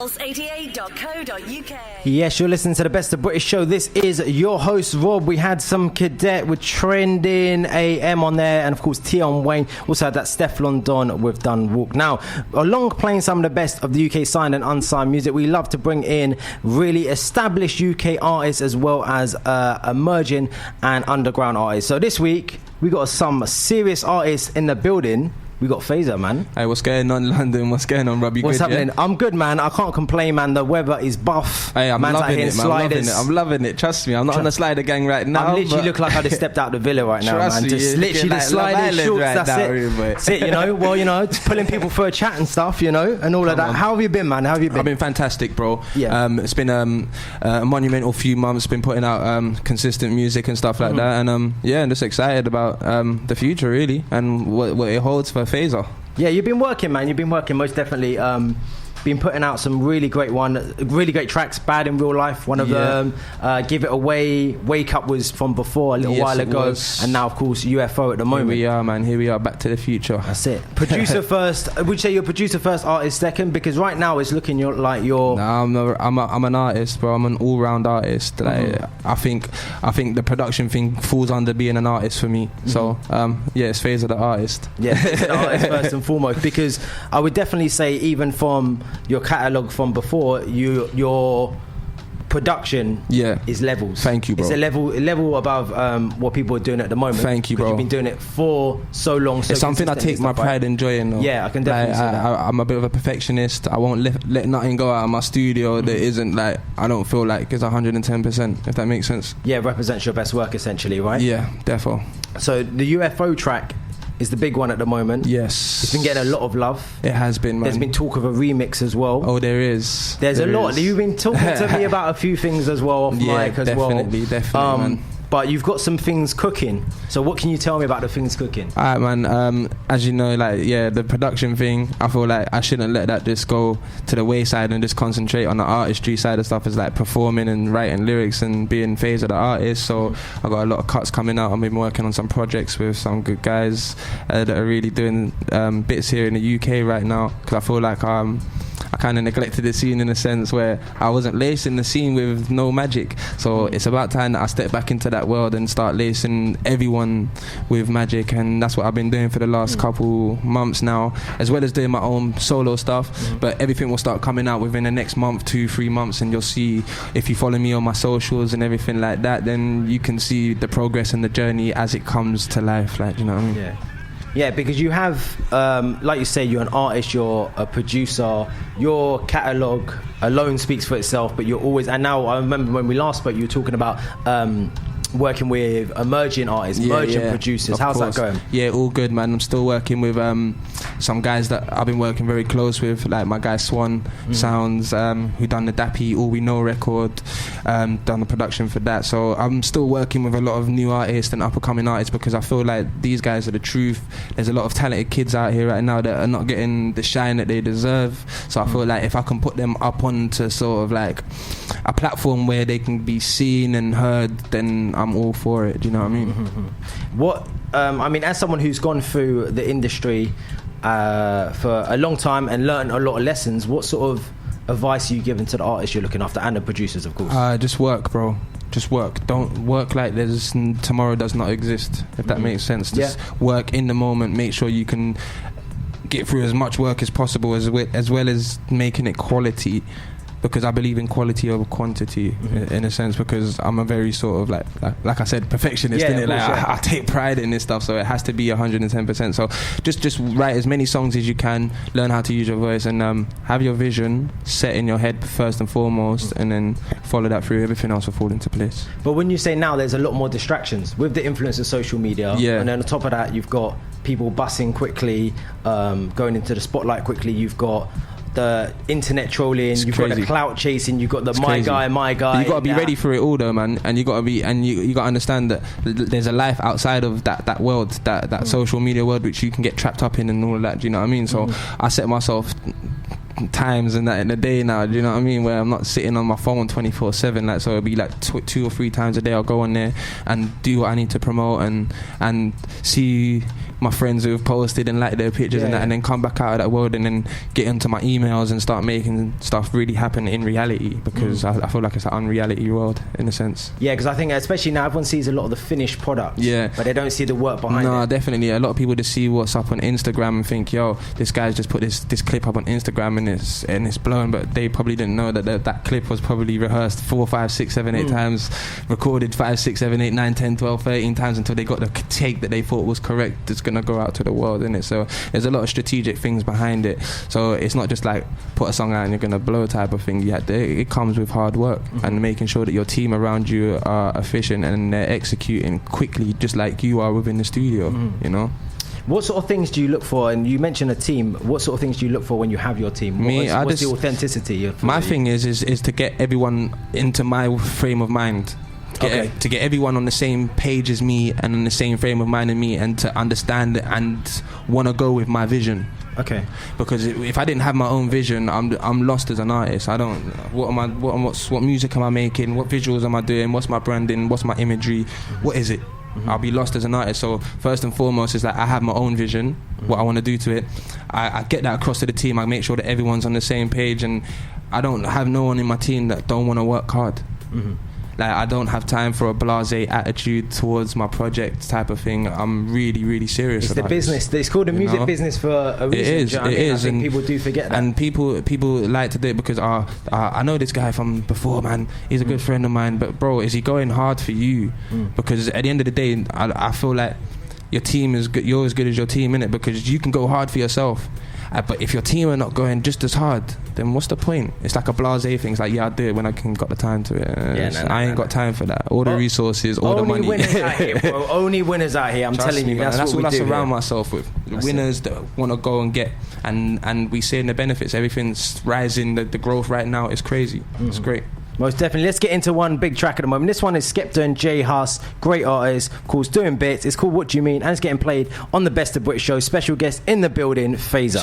YourHostRob.co.uk. Yes, you're listening to the Best of British show. This is your host, Rob. We had some Cadet with Trending AM on there, and of course Tion Wayne. Also had that Stefflon Don with Done Walk. Now, along playing some of the best of the UK signed and unsigned music, we love to bring in really established UK artists as well as emerging and underground artists. So this week, we got some serious artists in the building. We got Fazer, man. Hey, what's going on, London? What's going on, Rob? You What's good, happening? Yeah? I'm good, man. I can't complain, man. The weather is buff. Hey, I'm loving it, man. I'm loving it. Trust me, I'm not on the slider gang right now. I literally look like I just stepped out the villa right now, man. Me, just literally the sliding shorts, right that's it. Really, that's it, you know. Well, you know, just pulling people for a chat and stuff, you know, and all of that. How have you been, man? How have you been? I've been fantastic, bro. Yeah. It's been a monumental few months. Been putting out consistent music and stuff like that, and yeah, I'm just excited about the future, really, and what it holds for Fazer. Yeah, you've been working, man. You've been working, most definitely. Been putting out some really great tracks. Bad in Real Life, one of them. Give It Away. Wake Up was from before, a little while ago, and now of course UFO at the moment. Here we are, man. Here we are, Back to the Future. That's it. Producer first. Would you say you're producer first, artist second? Because right now it's looking like you're. No, I'm an artist, bro. I'm an all-round artist. Like, I think the production thing falls under being an artist for me. So yeah, it's Fazer the artist. Yeah, it's an artist first and foremost, because I would definitely say even from your catalogue from before, your production is levels. Thank you, bro. It's a level above what people are doing at the moment. Thank you, bro. You've been doing it for so long. It's something I take my pride in enjoying, though. Yeah, I can definitely say that. I'm a bit of a perfectionist. I won't let nothing go out of my studio that isn't like, I don't feel like it's 110%, if that makes sense. Yeah, represents your best work essentially, right? Yeah, defo. So the UFO track is the big one at the moment. Yes. It's been getting a lot of love. It has been, man. There's been talk of a remix as well. Oh, there is. There's a lot. You've been talking to me about a few things as well off mic as well. Definitely, man. But you've got some things cooking. So what can you tell me about the things cooking? Alright, man. As you know, like, yeah, the production thing, I feel like I shouldn't let that just go to the wayside and just concentrate on the artistry side of stuff, as like performing and writing lyrics and being Fazer the artist. So I got a lot of cuts coming out. I've been working on some projects with some good guys that are really doing bits here in the UK right now, because I feel like I kind of neglected the scene in a sense where I wasn't lacing the scene with no magic. So it's about time that I step back into that world and start lacing everyone with magic, and that's what I've been doing for the last couple months now, as well as doing my own solo stuff. But everything will start coming out within the next month, 2-3 months, and you'll see, if you follow me on my socials and everything like that, then you can see the progress and the journey as it comes to life, like, you know what I mean? Yeah, because you have, like you say, you're an artist, you're a producer, your catalogue alone speaks for itself, but you're always, and now I remember when we last spoke, you were talking about working with emerging artists, emerging producers. How's that going? Yeah, all good, man. I'm still working with some guys that I've been working very close with, like my guy Swan Sounds, who done the Dappy All We Know record, done the production for that. So I'm still working with a lot of new artists and up-and-coming artists, because I feel like these guys are the truth. There's a lot of talented kids out here right now that are not getting the shine that they deserve. So I feel like if I can put them up onto sort of like a platform where they can be seen and heard, then I'm all for it. Do you know what I mean? What I mean, as someone who's gone through the industry for a long time and learned a lot of lessons, what sort of advice are you giving to the artists you're looking after and the producers, of course? Just work, bro. Just work. Don't work like there's tomorrow does not exist, if that makes sense. Just work in the moment. Make sure you can get through as much work as possible, as well as making it quality. Because I believe in quality over quantity, in a sense, because I'm a very sort of like I said, perfectionist, innit? Like I take pride in this stuff, so it has to be 110%. So just write as many songs as you can, learn how to use your voice, and have your vision set in your head first and foremost, and then follow that through. Everything else will fall into place. But when you say now, there's a lot more distractions with the influence of social media, and then on top of that, you've got people bussing quickly, going into the spotlight quickly. You've got the internet trolling, you've got the clout chasing, you've got the my guy. You got to be ready for it all, though, man. And you got to understand that there's a life outside of that world, that social media world, which you can get trapped up in and all of that. Do you know what I mean? So I set myself times and that in the day now, do you know what I mean, where I'm not sitting on my phone 24/7, like, so it'll be like 2 or 3 times a day I'll go on there and do what I need to promote and see my friends who have posted and liked their pictures and that, and then come back out of that world and then get into my emails and start making stuff really happen in reality, because I feel like it's an unreality world in a sense. Yeah, because I think especially now everyone sees a lot of the finished product, but they don't see the work behind it. No, definitely. A lot of people just see what's up on Instagram and think, yo, this guy's just put this clip up on Instagram and it's blown, but they probably didn't know that clip was probably rehearsed 4, 5, 6, 7, 8 times, recorded 5, 6, 7, 8, 9, 10, 12, 13 times until they got the take that they thought was correct that's going to go out to the world, innit? So there's a lot of strategic things behind it. So it's not just like put a song out and you're going to blow type of thing. It comes with hard work and making sure that your team around you are efficient and they're executing quickly, just like you are within the studio, you know? What sort of things do you look for? And you mentioned a team. What sort of things do you look for when you have your team? What's the authenticity? My thing is to get everyone into my frame of mind. To get everyone on the same page as me and in the same frame of mind as me, and to understand and want to go with my vision. Okay. Because if I didn't have my own vision, I'm lost as an artist. I don't. What music am I making? What visuals am I doing? What's my branding? What's my imagery? What is it? I'll be lost as an artist. So first and foremost is that I have my own vision, what I want to do to it. I get that across to the team. I make sure that everyone's on the same page, and I don't have no one in my team that don't want to work hard. Like, I don't have time for a blasé attitude towards my project type of thing. I'm really, really serious about it. It's the business. It's called a music business for a reason. It is. I think people do forget that. And people like to do it because I know this guy from before, man. He's a good friend of mine. But bro, is he going hard for you? Because at the end of the day, I feel like your team is good. You're as good as your team, innit? Because you can go hard for yourself. But if your team are not going just as hard, then what's the point? It's like a blasé thing. It's like, I'll do it when I can got the time to it. I ain't got time for that. All the resources, all the money. Only winners out here, bro. Only winners out here. I'm telling you, that's what I surround myself with. Winners that want to go and get, and we seeing the benefits. Everything's rising. The growth right now is crazy. It's great. Most definitely. Let's get into one big track at the moment. This one is Skepta and J Hus, great artist, called Doing Bits. It's called What Do You Mean? And it's getting played on the Best of British show. Special guest in the building, Fazer.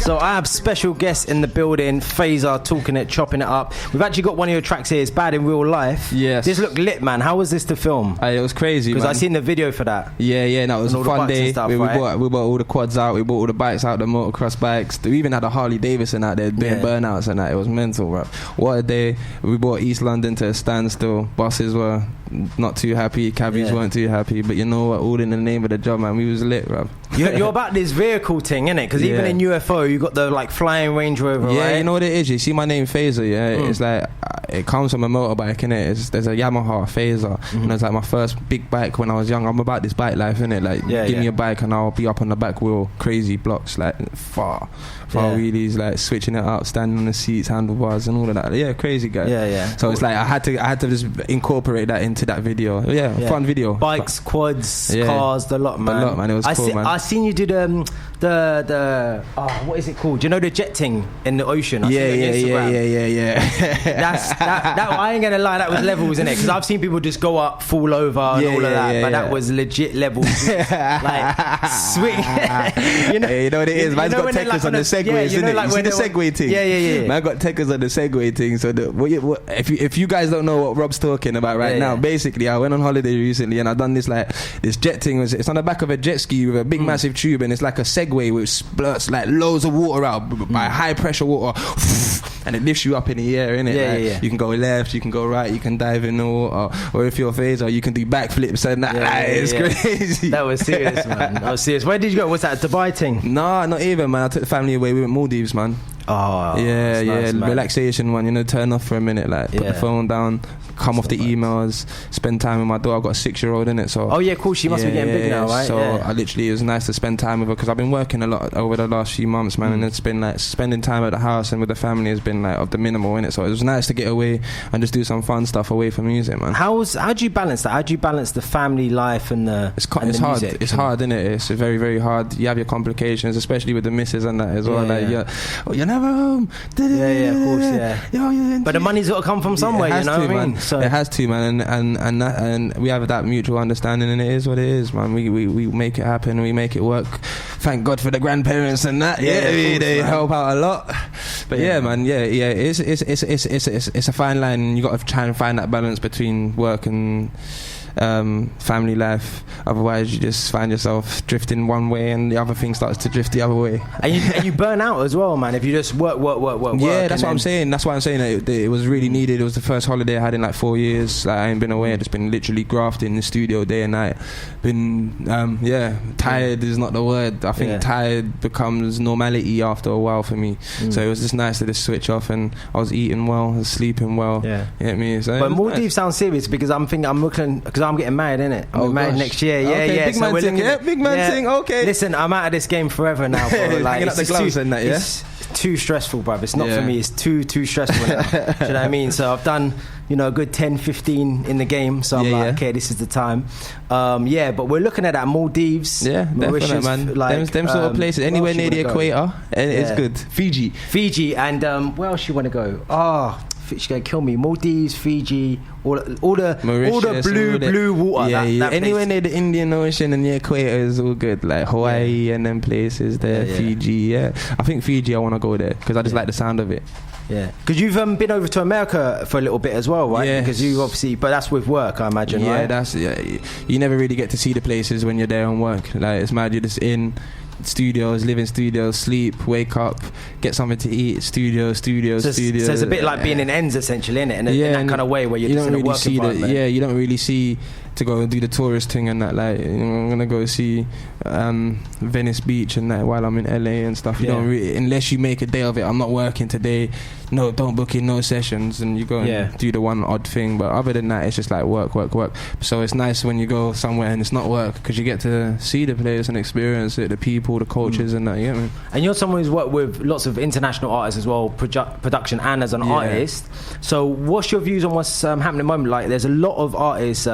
So I have special guests in the building, Fazer, talking it, chopping it up. We've actually got one of your tracks here. It's Bad in Real Life. Yes. This looked lit, man. How was this to film? It was crazy, because I seen the video for that. Yeah. No, it was a fun day. Stuff, we bought all the quads out. We bought all the bikes out, the motocross bikes. We even had a Harley Davidson out there doing burnouts and that. It was mental, bro. What a day. We bought East London to a standstill. Buses were not too happy. Cabbies weren't too happy. But you know what? All in the name of the job, man. We was lit, bro. You're about this vehicle thing, innit? Because even in UFO, you got the like flying Range Rover, right? You know what it is? You see my name Fazer, It's like, it comes from a motorbike, innit? There's a Yamaha Fazer. And it's like my first big bike when I was young. I'm about this bike life, innit? Like, give me a bike and I'll be up on the back wheel, crazy blocks, like far wheelies, like switching it up, standing on the seats, handlebars and all of that. Yeah, crazy guy. So it's like I had to just incorporate that into that video. Fun video. Bikes, quads, cars, the lot, man. The lot, man. It was cool, man. I seen you do the what is it called? Do you know the jet thing in the ocean? Yeah. that I ain't gonna lie, that was levels, innit? Because I've seen people just go up, fall over, and all of that, but that was legit levels. Like sweet. you know what it is? Man's got techers on the segways, isn't it? You see the segway thing? Yeah. Man got techers on the segway thing. So if you guys don't know what Rob's talking about now, basically I went on holiday recently and I done this jet thing. It's on the back of a jet ski with a big massive tube, and it's like a segway with splurts, like loads of water out by high pressure water, and it lifts you up in the air, innit? You can go left, you can go right, you can dive in the water, or if you're Fazer, you can do backflips and that. It's crazy. That was serious, man. That was serious. Where did you go? What's that, Dubai thing? No, not even, man. I took the family away. We went Maldives, man. Nice, relaxation one, turn off for a minute, like put the phone down, come off the emails, spend time with my daughter. I've got a 6-year-old in it, so cool. She must be getting big now, right? So I literally, it was nice to spend time with her because I've been working a lot over the last few months, man, and it's been like spending time at the house and with the family has been like of the minimal in it. So it was nice to get away and just do some fun stuff away from music, man. How do you balance that? How do you balance the family life and the it's hard. Music? It's hard, innit? It's very, very hard. You have your complications, especially with the missus and that as well. You're never home. Of course, but the money's got to come from somewhere, you know what I mean? So it has to, man, and we have that mutual understanding, and it is what it is, man. We make it happen, we make it work. Thank God for the grandparents and that. They help out a lot. But it's a fine line. You got to try and find that balance between work and family life. Otherwise, you just find yourself drifting one way, and the other thing starts to drift the other way. And you burn out as well, man. If you just work. Yeah, that's what I'm saying. That's why I'm saying that it was really needed. It was the first holiday I had in like 4 years. Like, I ain't been away. I've just been literally grafting in the studio day and night. Been tired is not the word. I think tired becomes normality after a while for me. So it was just nice to just switch off, and I was eating well, I was sleeping well. Yeah, you get me. So but Maldives sounds serious because I'm looking because I'm getting married, innit? I'm married next year. Yeah. Big man thing. Yeah, big man thing. Okay. Listen, I'm out of this game forever now. Bro. Like, it's the gloves and that. Yeah. It's too stressful, bruv. It's not for me. It's too stressful now. Do you know what I mean? So I've done, a good 10, 15 in the game. So I'm okay, this is the time. But we're looking at that Maldives. Yeah, Mauritius, man. Like, them sort of places. Anywhere near the equator, and it's good. Fiji, and where else you want to go? She's gonna kill me. Maldives, Fiji, all the blue water. That anywhere near the Indian Ocean and the equator is all good. Like Hawaii and them places there. Fiji. Yeah, I think Fiji. I want to go there because I just like the sound of it. Yeah, because you've been over to America for a little bit as well, right? Yeah. Because you obviously, but that's with work, I imagine, right? You never really get to see the places when you're there on work. Like, it's mad. You're just in studios, live in studios, sleep, wake up, get something to eat, studios. So it's a bit like being in ends, essentially, innit? In that kind of way where you're just in a work environment. You don't really see to go and do the tourist thing and that. Like, I'm gonna go see Venice Beach and that while I'm in LA and stuff. You don't really, unless you make a day of it. I'm not working today. No, don't book in no sessions, and you go and do the one odd thing. But other than that, it's just like work. So it's nice when you go somewhere and it's not work, because you get to see the place and experience it, the people, the cultures, and that. You get me? And you're someone who's worked with lots of international artists as well, production and as an artist. So what's your views on what's happening at the moment? Like, there's a lot of artists,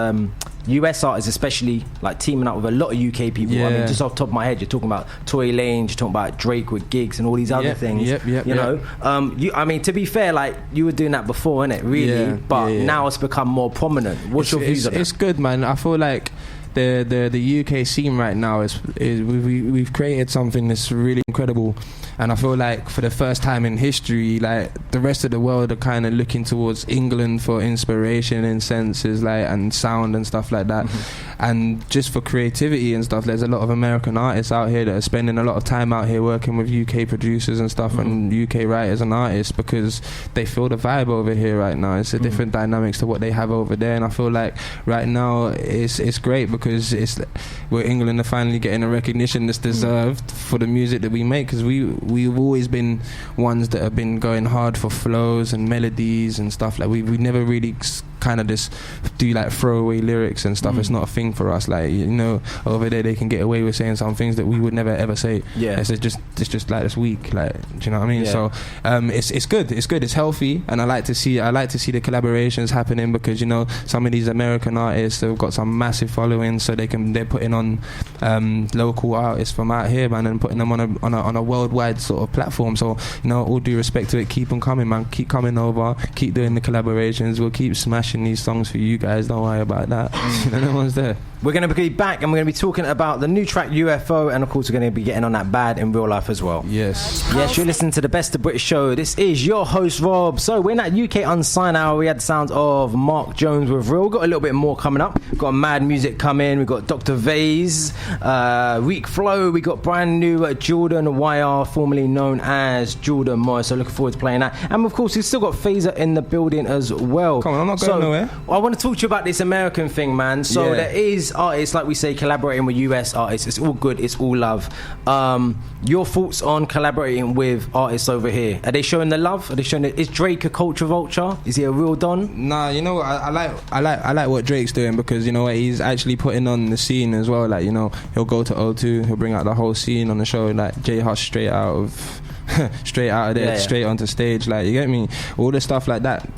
US artists especially, like teaming up with a lot of UK people. I mean, just off the top of my head, you're talking about Tory Lanez, you're talking about Drake with gigs and all these other things. You know, I mean, to be fair, like, you were doing that before, innit? Really, but now it's become more prominent. What's your views on that? It's good, man. I feel like the UK scene right now is we've created something that's really incredible, and I feel like for the first time in history, like, the rest of the world are kind of looking towards England for inspiration in senses, like, and sound and stuff like that. And just for creativity and stuff, there's a lot of American artists out here that are spending a lot of time out here working with UK producers and stuff, and UK writers and artists, because they feel the vibe over here right now. It's a different dynamics to what they have over there, and I feel like right now it's great, because we're England are finally getting a recognition that's deserved for the music that we make, because we've always been ones that have been going hard for flows and melodies and stuff. Like, we never really kind of just do like throwaway lyrics and stuff. It's not a thing for us. Like, you know, over there they can get away with saying some things that we would never ever say. It's just like, it's weak. Like, do you know what I mean? So it's good. It's healthy, and I like to see the collaborations happening, because, you know, some of these American artists have got some massive following, so they're putting on local artists from out here, man, and putting them on a worldwide sort of platform. So, you know, all due respect to it, keep them coming, man. Keep coming over, keep doing the collaborations. We'll keep smashing these songs for you guys. Don't worry about that. No one's there. We're going to be back, and we're going to be talking about the new track UFO, and of course we're going to be getting on that bad in real life as well. Yes, you're listening to the Best of British show. This is your host Rob. So we're in that UK Unsigned hour. We had the sounds of Mark Jones with Real. We've got a little bit more coming up. We've got mad music coming. We've got Dr. Vase, Weak Flow. We got brand new Jordan YR, formerly known as Jordan Morris. So looking forward to playing that. And of course we've still got Fazer in the building as well. Come on, I'm not going nowhere. I want to talk to you about this American thing, man. So there is artists, like we say, collaborating with US artists. It's all good, it's all love. Your thoughts on collaborating with artists over here? Are they showing the love? Are they showing is Drake a culture vulture? Is he a real don? Nah, you know what, I like what Drake's doing, because, you know what, he's actually putting on the scene as well. Like, you know, he'll go to O2, he'll bring out the whole scene on the show, like J Hush straight out of there, straight onto stage. Like, you get me? All the stuff like that,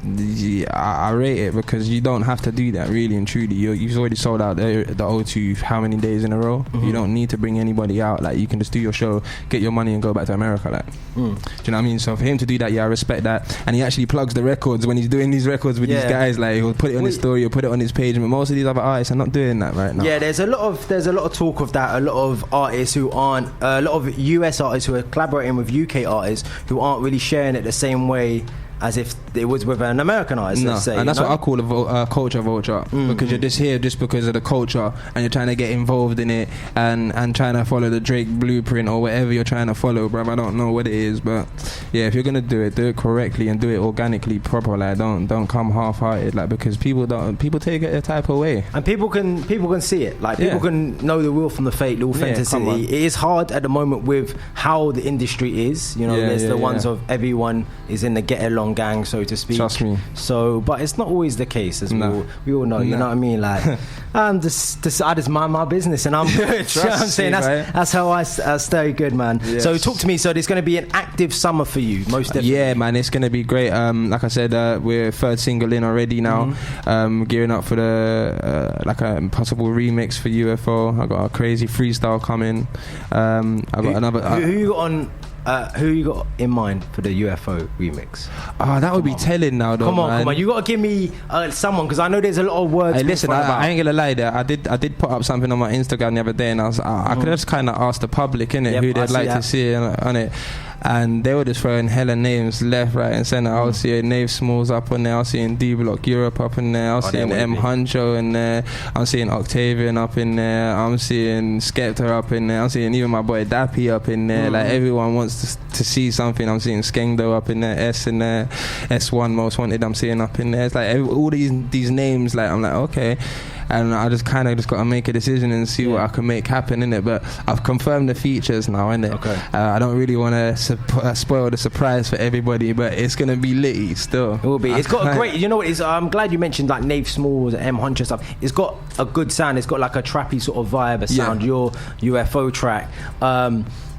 I rate it, because you don't have to do that, really and truly. You've already sold out the O2 how many days in a row? You don't need to bring anybody out. Like, you can just do your show, get your money, and go back to America. Like, do you know what I mean? So for him to do that, I respect that. And he actually plugs the records when he's doing these records with these guys. Like, he'll put it on his story, he'll put it on his page. But most of these other artists are not doing that right now. Yeah, there's a lot of talk of that. A lot of artists who aren't, a lot of US artists who are collaborating with UK artists who aren't really sharing it the same way as if it was with an American artist, let's say. And that's what I call a culture vulture, because you're just here just because of the culture, and you're trying to get involved in it and trying to follow the Drake blueprint or whatever you're trying to follow, bruv. I don't know what it is, but yeah, if you're gonna do it correctly and do it organically, proper. Like, don't come half-hearted, like, because people take it a type of way, and people can see it. Like, people can know the real from the fake, the authenticity. It is hard at the moment with how the industry is. You know, there's the ones of everyone is in the get along gang, so to speak. Trust me. So, but it's not always the case, as we all know. You know what I mean? Like, I just mind my business and I'm good. You know what I'm saying? That's how I stay good, man. Yes. So talk to me. So there's going to be an active summer for you, most definitely. Yeah, man, it's going to be great. Like I said, we're third single in already now. Gearing up for the like a possible remix for UFO. I got a crazy freestyle coming. I got another. Who you got on? Who you got in mind for the UFO remix? That would be telling now, though. Come on. You got to give me someone, because I know there's a lot of words. Hey, listen, I ain't gonna lie there. I did put up something on my Instagram the other day, and I could just kind of ask the public, innit, who they'd like to see on it. And they were just throwing hella names left, right, and centre. I was seeing Nave Smalls up on there. I was seeing D Block Europe up in there. I was seeing M Huncho in there. I'm seeing Octavian up in there. I'm seeing Skepta up in there. I'm seeing even my boy Dappy up in there. Like, everyone wants to see something. I'm seeing Skengdo up in there. S in there. S1 Most Wanted. I'm seeing up in there. It's like all these names. Like, I'm like, okay. And I just kind of got to make a decision and see what I can make happen in it. But I've confirmed the features now, innit? Okay. I don't really want to spoil the surprise for everybody, but it's gonna be litty still. It will be. It's got a great. You know what? I'm glad you mentioned like Nave Smalls, M Hunter stuff. It's got a good sound. It's got like a trappy sort of vibe, a sound. Your UFO track.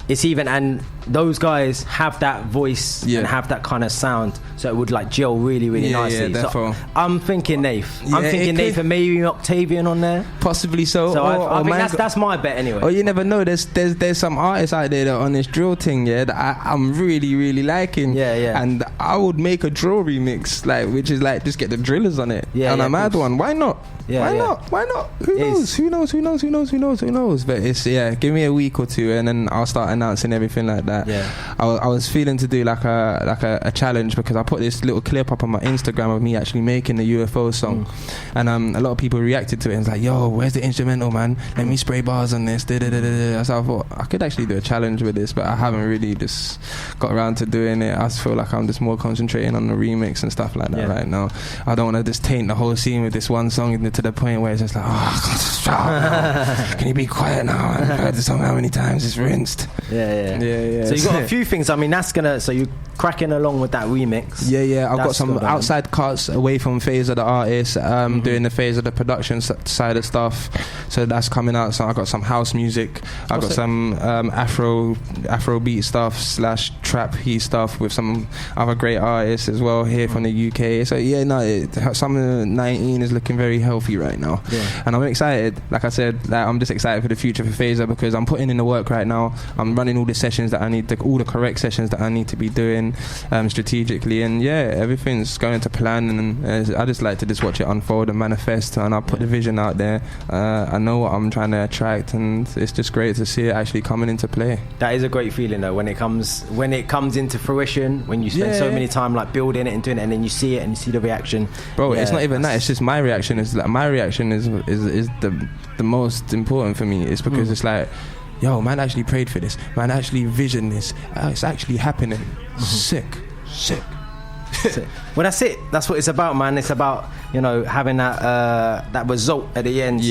It's even, and those guys have that voice and have that kind of sound, so it would like gel really, really nicely. So I'm thinking Nave. I'm thinking Nave and maybe Octavian on there. Possibly so. So I think that's my bet anyway. Oh, you never know. There's some artists out there that are on this drill thing, that I'm really, really liking. Yeah. And I would make a drill remix, like, which is like just get the drillers on it. Yeah. And a mad one. Why not? Why not? Who knows? But it's give me a week or two and then I'll start announcing everything like that. I was feeling to do like a challenge, because I put this little clip up on my Instagram of me actually making the UFO song, and a lot of people reacted to it and was like, yo, where's the instrumental, man? Let me spray bars on this. So I thought I could actually do a challenge with this, but I haven't really just got around to doing it. I just feel like I'm just more concentrating on the remix and stuff like that right now. I don't want to just taint the whole scene with this one song to the point where it's just like, can you be quiet now? I've heard this song how many times? It's rinsed. Yeah. So you got a few things. I mean, that's gonna. So you cracking along with that remix. Yeah. I've got some outside cuts away from Fazer the artist, doing the Fazer the production side of stuff. So that's coming out. So I got some house music. I got some Afro beat stuff / trap heat stuff with some other great artists as well here from the UK. So summer 19 is looking very healthy right now, and I'm excited. Like I said, I'm just excited for the future for Fazer, because I'm putting in the work right now. I'm running all the sessions that I need, all the correct sessions that I need to be doing strategically, and everything's going to plan. And I just like to just watch it unfold and manifest, and I put the vision out there. I know what I'm trying to attract, and it's just great to see it actually coming into play. That is a great feeling though, when it comes into fruition, when you spend so many time like building it and doing it, and then you see it and you see the reaction. Bro, it's not even that. It's just my reaction. It's like my reaction is the most important for me. It's because it's like, yo, man actually prayed for this. Man actually visioned this. It's actually happening. Sick. Well, that's it. That's what it's about, man. It's about, having that result at the end,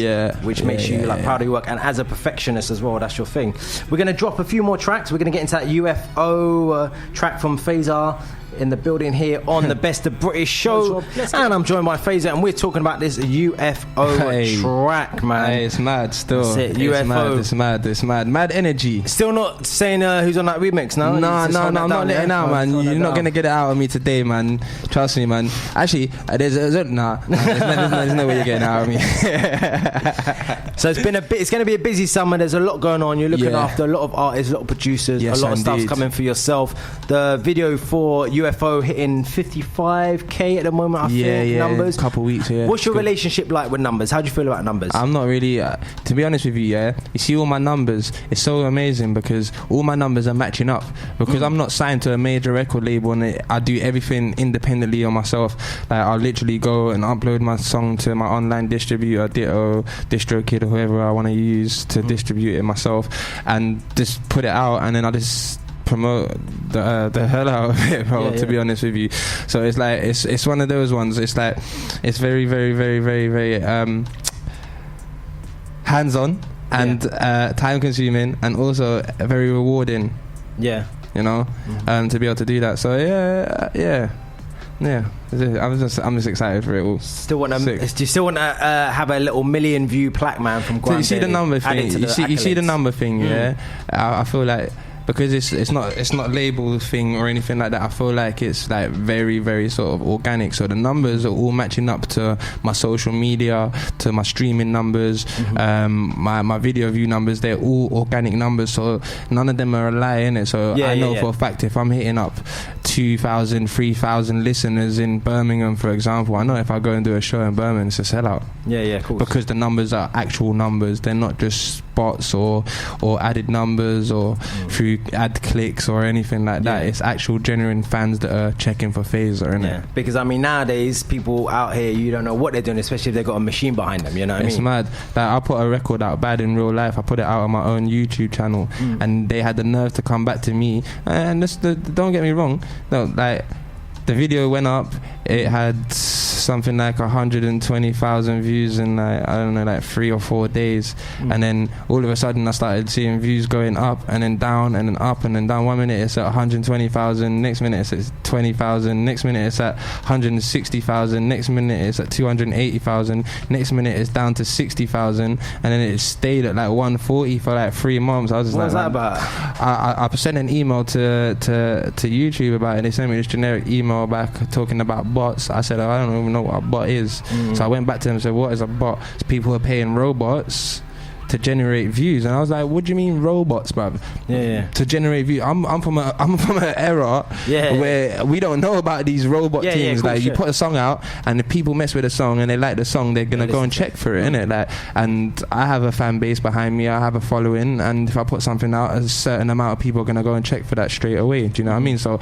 which makes you proud of your work. And as a perfectionist as well, that's your thing. We're going to drop a few more tracks. We're going to get into that UFO track from Fazer in the building here on the Best of British show, and I'm joined by Fazer, and we're talking about this UFO track, man. Hey, it's mad still. That's it. UFO. It's mad energy. Still not saying who's on that remix now? No, I'm not letting out, man. You're not gonna get it out of me today, man. Trust me, man. Actually, there's no way you're getting it out of me. So it's gonna be a busy summer. There's a lot going on. You're looking after a lot of artists, a lot of producers, a lot of stuff's coming for yourself. The video for UFO hitting 55k at the moment, I think, numbers. Couple weeks, yeah. What's your relationship like with numbers? How do you feel about numbers? I'm not really, to be honest with you, you see all my numbers, it's so amazing because all my numbers are matching up because I'm not signed to a major record label and I do everything independently on myself. Like, I'll literally go and upload my song to my online distributor, Ditto, DistroKid, or whoever I want to use to distribute it myself, and just put it out, and then I just promote the hell out of it, bro, to be honest with you. So it's like it's one of those ones. It's like it's very, very, very, very, very hands-on and time consuming, and also very rewarding, you know, to be able to do that. So I'm just excited for it all. Still want do you still want to have a little million view plaque, man, from Grande? So you see the number thing, you see the number thing, I feel like because it's not label thing or anything like that, I feel like it's like very, very sort of organic. So the numbers are all matching up to my social media, to my streaming numbers, my video view numbers. They're all organic numbers, so none of them are a lie, innit? So I know for a fact if I'm hitting up 2,000, 3,000 listeners in Birmingham, for example, I know if I go and do a show in Birmingham, it's a sellout. Cool. Because the numbers are actual numbers. They're not just spots or added numbers or through ad clicks or anything like that. It's actual genuine fans that are checking for Fazer, innit? Because I mean, nowadays people out here, you don't know what they're doing, especially if they've got a machine behind them, you know what I mean? It's mad. Like, I put a record out bad in real life, I put it out on my own YouTube channel, and they had the nerve to come back to me, and don't get me wrong, no, like, the video went up, it had something like 120,000 views in like, I don't know, like 3 or 4 days, and then all of a sudden I started seeing views going up and then down and then up and then down. 1 minute it's at 120,000, next minute it's at 20,000, next minute it's at 160,000, next minute it's at 280,000, next minute it's down to 60,000, and then it stayed at like 140 for like 3 months. I was just what's that about? I sent an email to YouTube about it, and they sent me this generic email back talking about bots. I said, I don't even know what a bot is. So I went back to them and said, what is a bot? It's people who are paying robots to generate views. And I was like, what do you mean robots, bruv? To generate views. I'm from an era where we don't know about these robot things. Like, you put a song out and if people mess with the song and they like the song, they're gonna go and check for it, innit? Like, and I have a fan base behind me, I have a following, and if I put something out, a certain amount of people are gonna go and check for that straight away. Do you know what I mean? So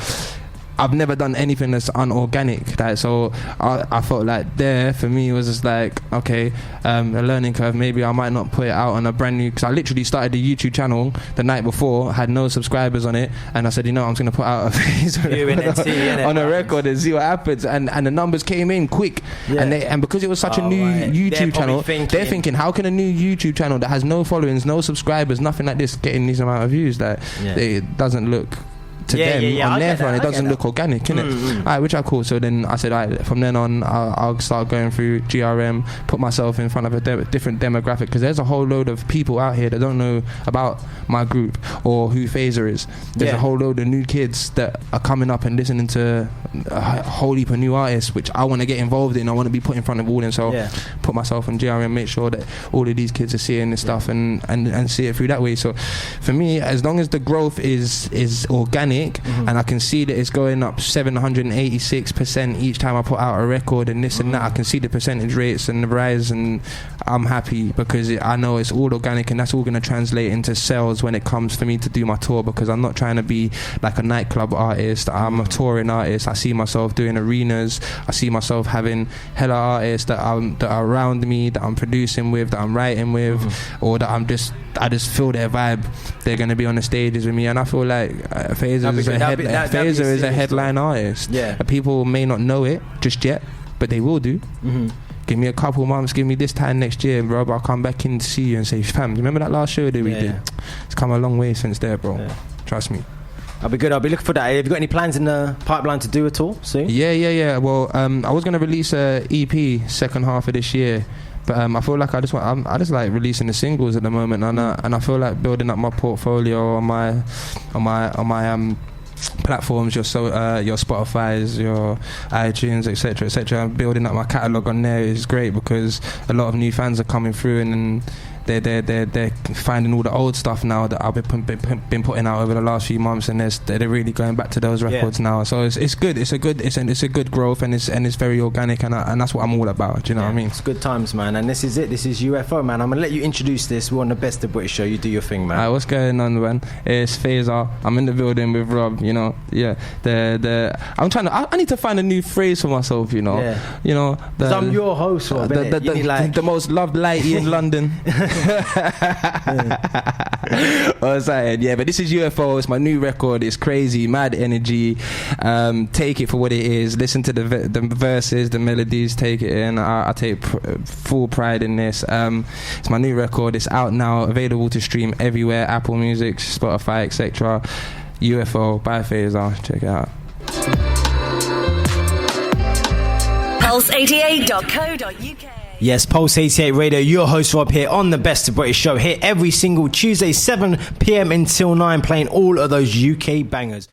I've never done anything that's unorganic, like, so I felt like there for me was just like, okay, a learning curve. Maybe I might not put it out on a brand new, because I literally started the YouTube channel the night before, had no subscribers on it, and I said, you know, I'm just gonna put out a Fazer on a record and see what happens, and the numbers came in quick, and because it was such a new YouTube channel, they're thinking, how can a new YouTube channel that has no followings, no subscribers, nothing like this, getting these amount of views? That it doesn't look to them on their front, it doesn't look organic, innit? Alright, which are cool. So then I said, alright, from then on I'll start going through GRM, put myself in front of a different demographic, because there's a whole load of people out here that don't know about my group or who Fazer is. There's a whole load of new kids that are coming up and listening to a whole heap of new artists, which I want to get involved in. I want to be put in front of all of them, so put myself on GRM, make sure that all of these kids are seeing this stuff and see it through that way. So for me, as long as the growth is organic, and I can see that it's going up 786% each time I put out a record and this and that, I can see the percentage rates and the rise, and I'm happy because I know it's all organic, and that's all going to translate into sales when it comes for me to do my tour, because I'm not trying to be like a nightclub artist. I'm a touring artist. I see myself doing arenas. I see myself having hella artists that are around me, that I'm producing with, that I'm writing with, or that I just feel their vibe. They're going to be on the stages with me, and I feel like Fazer is a headline artist. People may not know it just yet, but they will do. Give me a couple months, give me this time next year, bro, I'll come back in to see you and say, fam, remember that last show that we did? It's come a long way since there, bro. Trust me. I'll be good. I'll be looking for that. Have you got any plans in the pipeline to do at all soon? Yeah. Well, I was going to release a EP second half of this year, but I feel like I just like releasing the singles at the moment, and I feel like building up my portfolio on my platforms, your Spotify's, your iTunes, etc. I'm building up my catalogue on there is great, because a lot of new fans are coming through, and they're finding all the old stuff now that I've been putting out over the last few months, and they're really going back to those records now. So it's good. It's a good growth, and it's very organic, and that's what I'm all about. Do you know what I mean? It's good times, man. And this is it. This is UFO, man. I'm gonna let you introduce this. We're on the Best of British show. You do your thing, man. What's going on, man? It's Fazer. I'm in the building with Rob. You know, yeah. I'm trying to. I need to find a new phrase for myself. You know. Yeah. You know. Because I'm your host, Rob. The most loved lady in London. I was saying, yeah, but this is UFO. It's my new record. It's crazy, mad energy. Take it for what it is. Listen to the verses, the melodies. Take it in. I take full pride in this. It's my new record. It's out now, available to stream everywhere: Apple Music, Spotify, etc. UFO by Fazer. Check it out. Pulse88.co.uk. Yes, Pulse 88 Radio, your host Rob here on the Best of British show, here every single Tuesday 7 p.m. until 9, playing all of those UK bangers.